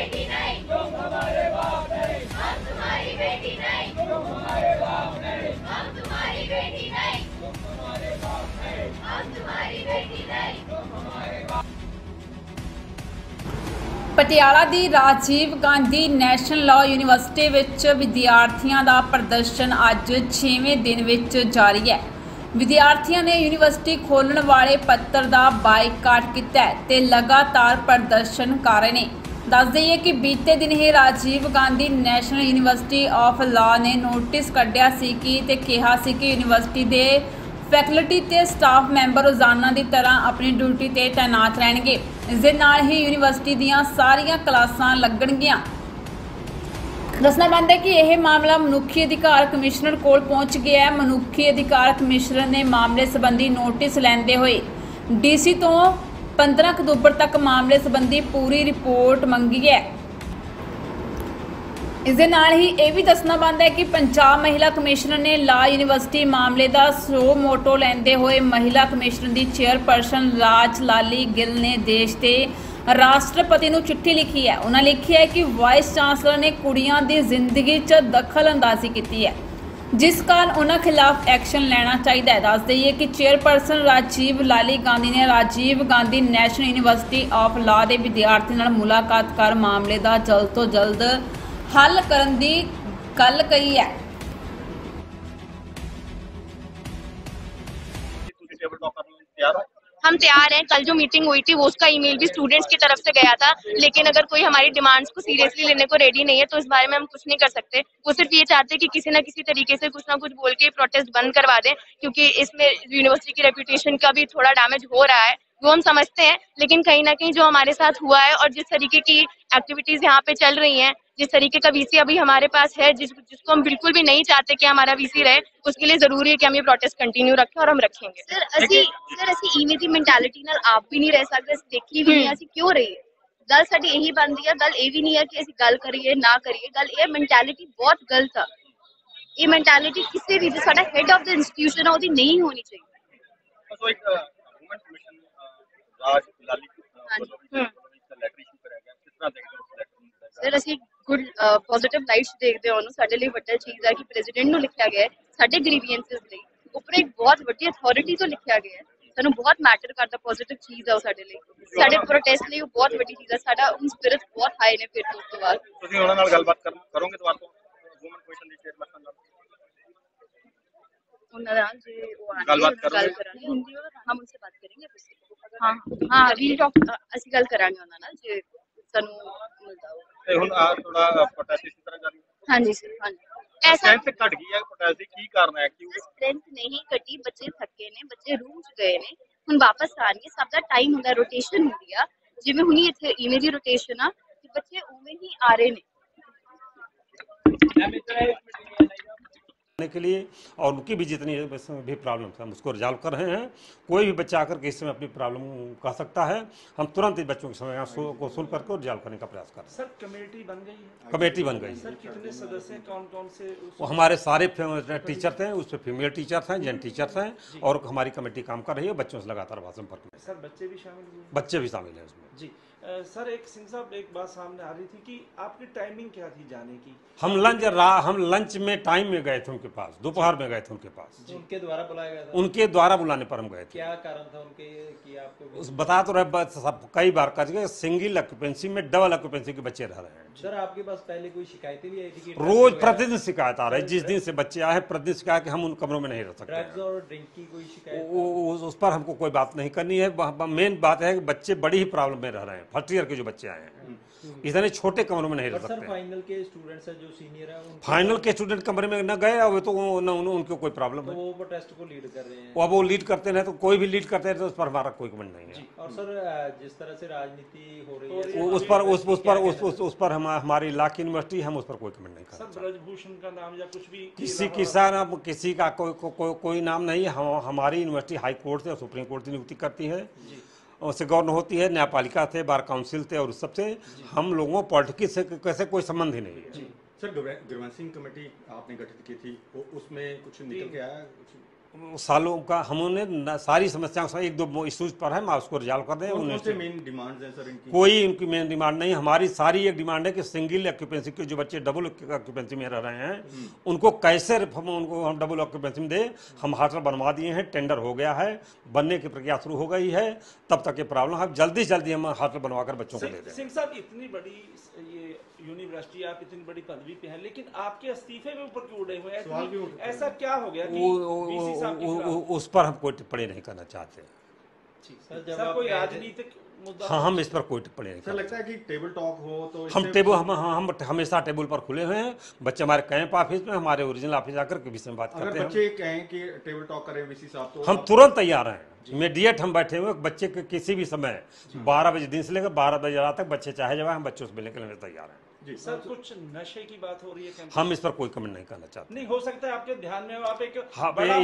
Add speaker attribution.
Speaker 1: बेटी नहीं, तुम हमारे बाप नहीं, हम तुम्हारी बेटी नहीं, तुम हमारे बाप नहीं, हम तुम्हारी बेटी नहीं, तुम हमारे बाप नहीं, हम तुम्हारी बेटी नहीं, तुम हमारे बाप।
Speaker 2: ਪਟਿਆਲਾ ਦੀ Rajiv Gandhi national law university ਵਿੱਚ ਵਿਦਿਆਰਥੀਆਂ ਦਾ ਪ੍ਰਦਰਸ਼ਨ ਅੱਜ 6ਵੇਂ ਦਿਨ ਵਿੱਚ ਜਾਰੀ ਹੈ। ਵਿਦਿਆਰਥੀਆਂ ਨੇ ਯੂਨੀਵਰਸਿਟੀ ਖੋਲ੍ਹਣ ਵਾਲੇ ਪੱਤਰ ਦਾ ਬਾਈਕਾਟ ਕੀਤਾ ਤੇ ਲਗਾਤਾਰ ਪ੍ਰਦਰਸ਼ਨ ਕਰ ਰਹੇ ਨੇ। ਦੱਸ ਦਈਏ ਕਿ ਬੀਤੇ ਦਿਨ ਹੀ Rajiv Gandhi national university of law ਨੇ ਨੋਟਿਸ ਕੱਢਿਆ ਸੀ ਤੇ ਕਿਹਾ ਸੀ ਕਿ ਯੂਨੀਵਰਸਿਟੀ ਦੇ फैकल्टी ते स्टाफ मैंबर रोजाना की तरह अपनी ड्यूटी ते तैनात रहणगे। इस दे नाल ही यूनीवर्सिटी दीयां सारियां क्लासां लगणगियां। दसना बनता है कि यह मामला मनुखी अधिकार कमिश्नर कोल पहुंच गया है। मनुखी अधिकार कमिश्नर ने मामले संबंधी नोटिस लैंदे हुए डीसी तो 15 अक्तूबर तक मामले संबंधी पूरी रिपोर्ट मंगी है। इस दे नाल ही यह भी दसना बनता है कि पंजाब महिला कमिश्नर ने ला यूनीवर्सिटी मामले का सो मोटो लैंदे हुए महिला कमिश्नर की चेयरपर्सन राज लाली गिल ने देश के राष्ट्रपति को चिट्ठी लिखी है। उन्होंने लिखी है कि वाइस चांसलर ने कुड़ियां की जिंदगी च दखल अंदाजी की है, जिस कारण उन्होंने खिलाफ एक्शन लेना चाहिए। दस दईए कि चेयरपर्सन राजीव लाली गांधी ने Rajiv Gandhi national university of law के विद्यार्थियों नाल मुलाकात कर मामले का जल्द तो जल्द हल करने की गल कही है।
Speaker 3: हम तैयार हैं। कल जो मीटिंग हुई थी वो उसका ईमेल भी स्टूडेंट्स की तरफ से गया था, लेकिन अगर कोई हमारी डिमांड्स को सीरियसली लेने को रेडी नहीं है तो इस बारे में हम कुछ नहीं कर सकते। वो सिर्फ ये चाहते हैं कि किसी न किसी तरीके से कुछ ना कुछ बोल के प्रोटेस्ट बंद करवा दें, क्योंकि इसमें यूनिवर्सिटी की रेपुटेशन का भी थोड़ा डैमेज हो रहा है, वो हम समझते हैं। लेकिन कहीं ना कहीं जो हमारे साथ हुआ है और जिस तरीके की एक्टिविटीज यहाँ पे चल रही हैं, जिस तरीके का वीसी अभी हमारे पास है, जिसको हम बिल्कुल भी नहीं चाहते कि हमारा वीसी रहे, उसके लिए जरूरी है कि हम ये प्रोटेस्ट कंटिन्यू रखें और हम रखेंगे। सर ਅਸੀਂ ਇਵੇਂ ਦੀ ਮੈਂਟੈਲਿਟੀ ਨਾਲ ਆਪ ਵੀ ਨਹੀਂ ਰਹਿ ਸਕਦੇ, ਅਸੀਂ ਦੇਖੀ ਵੀ ਨਹੀਂ, ਅਸੀਂ ਕਿਉਂ ਰਹੀਏ। ਗੱਲ ਸਾਡੀ ਇਹੀ ਬਣਦੀ ਹੈ। ਗੱਲ ਇਹ ਵੀ ਨਹੀਂ ਹੈ ਕਿ ਅਸੀਂ ਗੱਲ ਕਰੀਏ ਨਾ ਕਰੀਏ, ਗੱਲ ਇਹ ਮੈਂਟੈਲਿਟੀ ਬਹੁਤ ਗਲਤ ਆ। ਇਹ ਮੈਂਟੈਲਿਟੀ ਕਿਸੇ ਵੀ ਸਾਡਾ ਹੈਡ ਆਫ ਦ ਇੰਸਟੀਟਿਊਸ਼ਨ ਆ ਉਹਦੀ ਨਹੀਂ ਹੋਣੀ ਚਾਹੀਦੀ।
Speaker 4: ਸੋ ਇੱਕ ਵੂਮਨ ਕਮਿਸ਼ਨ ਰਾਜ ਲਾਲੀ ਲੈਟਰ ਇਸ਼ੂ ਕਰਿਆ ਗਿਆ, ਕਿਸ ਤਰ੍ਹਾਂ ਦੇਖਦੇ ਹੋ ਲੈਟਰ?
Speaker 3: ਸਰ ਅਸੀਂ ਗੁੱਡ ਪੋਜ਼ਿਟਿਵ ਲਾਈਟਸ ਦੇਖਦੇ ਹਾਂ ਉਹਨੂੰ। ਸਾਡੇ ਲਈ ਵੱਡਾ ਚੀਜ਼ ਹੈ ਕਿ ਪ੍ਰੈਜ਼ੀਡੈਂਟ ਨੂੰ ਲਿਖਿਆ ਗਿਆ ਹੈ ਸਾਡੇ ਗ੍ਰੀਵੈਂਸਸ ਲਈ, ਉੱਪਰ ਇੱਕ ਬਹੁਤ ਵੱਡੀ ਅਥਾਰਟੀ ਤੋਂ ਲਿਖਿਆ ਗਿਆ ਹੈ। ਸਾਨੂੰ ਬਹੁਤ ਮੈਟਰ ਕਰਦਾ, ਪੋਜ਼ਿਟਿਵ ਚੀਜ਼ ਹੈ ਉਹ ਸਾਡੇ ਲਈ, ਸਾਡੇ ਪ੍ਰੋਟੈਸਟ ਲਈ ਉਹ ਬਹੁਤ ਵੱਡੀ ਚੀਜ਼ ਹੈ। ਸਾਡਾ ਉਹ ਸਪਿਰਿਟ ਬਹੁਤ ਹਾਈ ਨੇ। ਫਿਰ ਉਸ ਤੋਂ ਬਾਅਦ
Speaker 4: ਤੁਸੀਂ ਉਹਨਾਂ ਨਾਲ ਗੱਲਬਾਤ ਕਰੋਗੇ ਦੁਬਾਰਾ ਤੋਂ ਵੂਮਨ ਕਮਿਸ਼ਨ ਦੀ ਚੇਅਰਪਰਸਨ ਨਾਲ
Speaker 3: ਉਹਨਾਂ ਨਾਲ ਜੇ ਉਹ
Speaker 4: ਗੱਲਬਾਤ
Speaker 3: ਕਰਾਂਗੇ ਹਿੰਦੀ ਵਿੱਚ ਹਮ ਉਨਸੇ ਬਾਤ ਕरेंगे। ਹਾਂ ਹਾਂ ਵੀਲ ਟਾਕ ਅਸੀਂ ਗੱਲ ਕਰਾਂਗੇ ਉਹਨਾਂ ਨਾਲ ਜੇ ਸਾਨੂੰ ਮਿਲਦਾ ਹੋ।
Speaker 4: ਤੇ ਹੁਣ ਆ ਥੋੜਾ ਪ੍ਰੋਟੈਸਟ ਇਸ ਤਰ੍ਹਾਂ ਜਾਰੀ
Speaker 3: ਹਾਂਜੀ ਸਰ, ਹਾਂਜੀ ऐसा
Speaker 4: स्ट्रेंथ घट गई है प्रोटेस्ट दी की कारण है? क्यों
Speaker 3: स्ट्रेंथ नहीं घटी, बच्चे थके ने, बच्चे रूम च गए ने, हुन वापस आएंगे। सब दा टाइम हुंदा, रोटेशन हुंदी आ, जिवें हुनी इत्थे इवें दी रोटेशन आ ते बच्चे उवें ही आ रहे ने
Speaker 5: के लिए, और उनकी भी जितनी भी प्रॉब्लम है हम उसको रिजॉल्व कर रहे हैं। कोई भी बच्चा आकर के इस समय अपनी प्रॉब्लम कह सकता है, हम तुरंत इस बच्चों की समस्या को सुन करके रिजॉल्व करने का प्रयास कर रहे हैं।
Speaker 6: सर कमेटी बन गई है?
Speaker 5: कमेटी बन गई।
Speaker 6: सर कितने सदस्य, कौन कौन से?
Speaker 5: वो हमारे सारे टीचर थे, उसमें फीमेल टीचर्स हैं, जेंट टीचर्स हैं, और हमारी कमेटी काम कर रही है। बच्चों से लगातार संपर्क में।
Speaker 6: सर बच्चे भी शामिल हुए?
Speaker 5: बच्चे भी शामिल हैं उसमें
Speaker 6: जी। सर एक सिंह साहब एक बात सामने आ रही थी कि आपकी टाइमिंग क्या थी जाने की?
Speaker 5: हम लंच में टाइम में गए थे उनके पास, दोपहर में गए थे उनके पास।
Speaker 6: उनके द्वारा बुलाया गया था?
Speaker 5: उनके द्वारा बुलाने पर हम गए थे।
Speaker 6: क्या कारण था उनके कि आपको?
Speaker 5: उस बता तो रहे सब कई बार कर गए, सिंगल ऑक्यूपेंसी में डबल ऑक्यूपेंसी के बच्चे रह रहे हैं।
Speaker 6: सर आपके पास पहले कोई शिकायतें भी आई थी कि
Speaker 5: रोज प्रतिदिन शिकायत आ रही है। जिस दिन से बच्चे आए हैं प्रतिदिन शिकायत कि हम उन कमरों में नहीं रह सकते।
Speaker 6: ड्रग्स और ड्रिंक की कोई शिकायत?
Speaker 5: उस पर हमको कोई बात नहीं करनी है। मेन बात है कि बच्चे बड़ी ही प्रॉब्लम में रह रहे हैं। फर्स्ट ईयर के जो बच्चे आए हैं इतने छोटे कमरों में नहीं रह सकते।
Speaker 6: फाइनल के स्टूडेंट्स हैं जो सीनियर है,
Speaker 5: फाइनल के स्टूडेंट कमरे में न गए अब तो उनको कोई प्रॉब्लम है,
Speaker 6: वो प्रोटेस्ट को लीड कर रहे हैं।
Speaker 5: अब वो लीड करते हैं, तो कोई भी लीड करते हैं तो उस पर हमारा कोई कमेंट नहीं है।
Speaker 6: और सर जिस तरह से राजनीति हो रही है
Speaker 5: उस पर हमारी ला की यूनिवर्सिटी, हम उस पर कोई कमेंट नहीं करते।
Speaker 6: ब्रजभूषण का नाम या कुछ भी
Speaker 5: किसी का कोई नाम नहीं है। हमारी यूनिवर्सिटी हाई कोर्ट से और सुप्रीम कोर्ट से नियुक्ति करती है, उससे गवर्न होती है, न्यायपालिका से, बार काउंसिल से, और सबसे हम लोगों पॉलिटिक्स से कैसे कोई संबंध ही नहीं है।
Speaker 7: सर ग्रीवेंसिंग कमेटी आपने गठित की थी, उसमें कुछ निकल के आया?
Speaker 5: सालों का हमने सारी समस्याओं से एक दो इश्यूज पर है, मैं उसको रिजॉल्व कर दें।
Speaker 4: कौन से मेन डिमांड्स हैं सर इनकी?
Speaker 5: कोई उनकी मेन डिमांड नहीं, हमारी सारी एक डिमांड है कि सिंगल ऑक्यूपेंसी के जो बच्चे डबल ऑक्यूपेंसी में रह रहे हैं उनको कैसे उनको हम डबल ऑक्यूपेंसी में दे। हम हॉस्टल बनवा दिए हैं, टेंडर हो गया है, बनने की प्रक्रिया शुरू हो गई है, तब तक ये प्रॉब्लम है, जल्दी से जल्दी हम हॉस्टल बनवाकर बच्चों को दे दें।
Speaker 6: सिंह साहब, इतनी बड़ी ये यूनिवर्सिटी, आप इतनी बड़ी पदवी पे हैं, लेकिन आपके इस्तीफे में ऊपर क्यों उड़े हुए हैं? ऐसा क्या हो गया कि VC साहब के खिलाफ?
Speaker 5: उस पर हम कोई टिप्पणी नहीं करना चाहते।
Speaker 6: सर, कोई राजनीतिक मुद्दा?
Speaker 5: हाँ, हम इस पर कोई टिप्पणी नहीं
Speaker 4: सर, लगता है कि टेबल टॉक हो तो
Speaker 5: हम हमेशा टेबल पर खुले हुए हैं। बच्चे हमारे कैंप ऑफिस में, हमारे ओरिजिनल ऑफिस आकर के विषय में बात करते हैं।
Speaker 4: अगर बच्चे कहें कि टेबल टॉक करें VC साहब तो
Speaker 5: हम तुरंत तैयार हैं। इमीडिएट हम बैठे हुए, बच्चे के किसी भी समय 12 बजे दिन से लेकर 12 बजे रात तक बच्चे चाहे जब हम बच्चों से मिलने के लिए तैयार हैं।
Speaker 4: जी
Speaker 6: सर, कुछ नशे की बात हो रही है?
Speaker 5: हम इस पर कोई कमेंट नहीं करना चाहते।
Speaker 6: नहीं हो सकता है आपके ध्यान में हो, आप एक
Speaker 5: हाँ,
Speaker 6: बड़ा